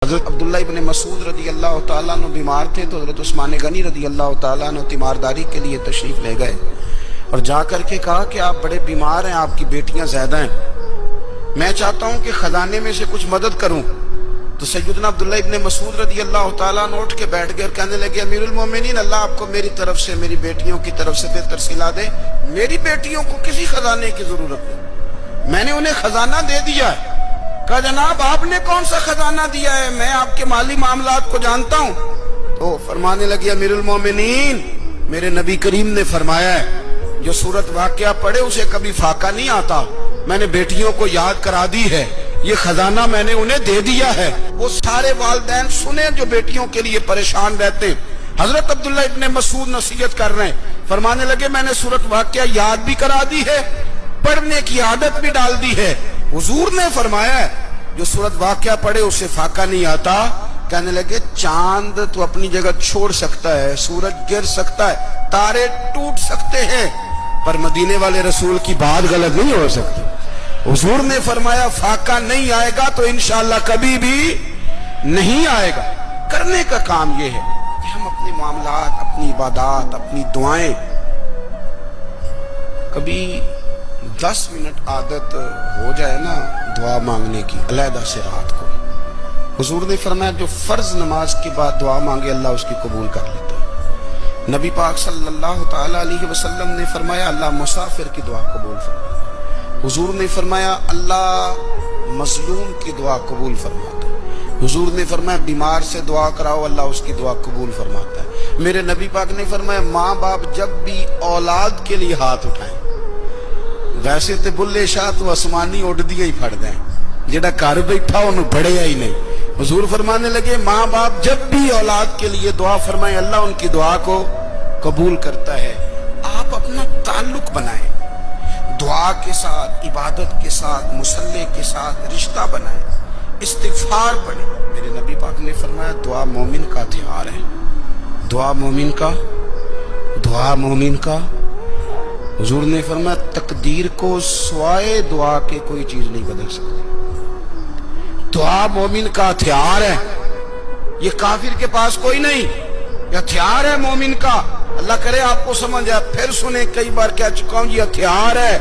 حضرت عبداللہ ابن مسعود رضی اللہ تعالیٰ عنہ بیمار تھے تو حضرت عثمان غنی رضی اللہ تعالیٰ عنہ تیمارداری کے لیے تشریف لے گئے اور جا کر کے کہا کہ آپ بڑے بیمار ہیں، آپ کی بیٹیاں زیادہ ہیں، میں چاہتا ہوں کہ خزانے میں سے کچھ مدد کروں۔ تو سیدنا عبداللہ ابن مسعود رضی اللہ تعالیٰ عنہ اٹھ کے بیٹھ گئے اور کہنے لگے امیر المومنین، اللہ آپ کو میری طرف سے میری بیٹیوں کی طرف سے بہتر صلہ دے، میری بیٹیوں کو کسی خزانے کی ضرورت نہیں، میں نے انہیں خزانہ دے دیا ہے۔ کہا جناب آپ نے کون سا خزانہ دیا ہے، میں آپ کے مالی معاملات کو جانتا ہوں۔ تو فرمانے لگے امیر المومنین، میرے نبی کریم نے فرمایا ہے جو سورت واقعہ پڑھے اسے کبھی فاقہ نہیں آتا، میں نے بیٹیوں کو یاد کرا دی ہے، یہ خزانہ میں نے انہیں دے دیا ہے۔ وہ سارے والدین سنیں جو بیٹیوں کے لیے پریشان رہتے ہیں۔ حضرت عبداللہ ابن مسعود نصیحت کر رہے ہیں، فرمانے لگے میں نے سورت واقعہ یاد بھی کرا دی ہے، پڑھنے کی عادت بھی ڈال دی ہے۔ حضور نے فرمایا ہے جو سورت واقعہ پڑھے اسے فاقہ نہیں آتا۔ کہنے لگے چاند تو اپنی جگہ چھوڑ سکتا ہے، سورج گر سکتا ہے، تارے ٹوٹ سکتے ہیں، پر مدینے والے رسول کی بات غلط نہیں ہو سکتی۔ حضور نے فرمایا فاقہ نہیں آئے گا تو انشاءاللہ کبھی بھی نہیں آئے گا۔ کرنے کا کام یہ ہے کہ ہم اپنے معاملات، اپنی عبادات، اپنی دعائیں کبھی 10 منٹ عادت ہو جائے نا دعا مانگنے کی علیحدہ سے رات کو۔ حضور نے فرمایا جو فرض نماز کے بعد دعا مانگے اللہ اس کی قبول کر لیتا ہے۔ نبی پاک صلی اللہ تعالیٰ علیہ وسلم نے فرمایا اللہ مسافر کی دعا قبول فرماتا ہے۔ حضور نے فرمایا اللہ مظلوم کی دعا قبول فرماتا ہے۔ حضور نے فرمایا بیمار سے دعا کراؤ اللہ اس کی دعا قبول فرماتا ہے۔ میرے نبی پاک نے فرمایا ماں باپ جب بھی اولاد کے لیے ہاتھ اٹھائیں، ویسے تے بلے شاہ تو آسمانی اڑ دیا ہی پھڑ دیں، جڑا گھر بیٹھا انہوں بڑھیا ہی نہیں۔ حضور فرمانے لگے ماں باپ جب بھی اولاد کے لیے دعا فرمائیں اللہ ان کی دعا کو قبول کرتا ہے۔ آپ اپنا تعلق بنائیں، دعا کے ساتھ، عبادت کے ساتھ، مصلی کے ساتھ رشتہ بنائیں، استغفار پڑھیں۔ میرے نبی پاک نے فرمایا دعا مومن کا ہتھیار ہے، دعا مومن کا، دعا مومن کا۔ حضور نے فرمایا تقدیر کو سوائے دعا کے کوئی چیز نہیں بدل سکتی۔ دعا مومن کا ہتھیار ہے، یہ کافر کے پاس کوئی نہیں، یہ ہتھیار ہے مومن کا۔ اللہ کرے آپ کو سمجھ آئے، پھر سنیں، کئی بار کہہ چکا ہوں یہ ہتھیار ہے۔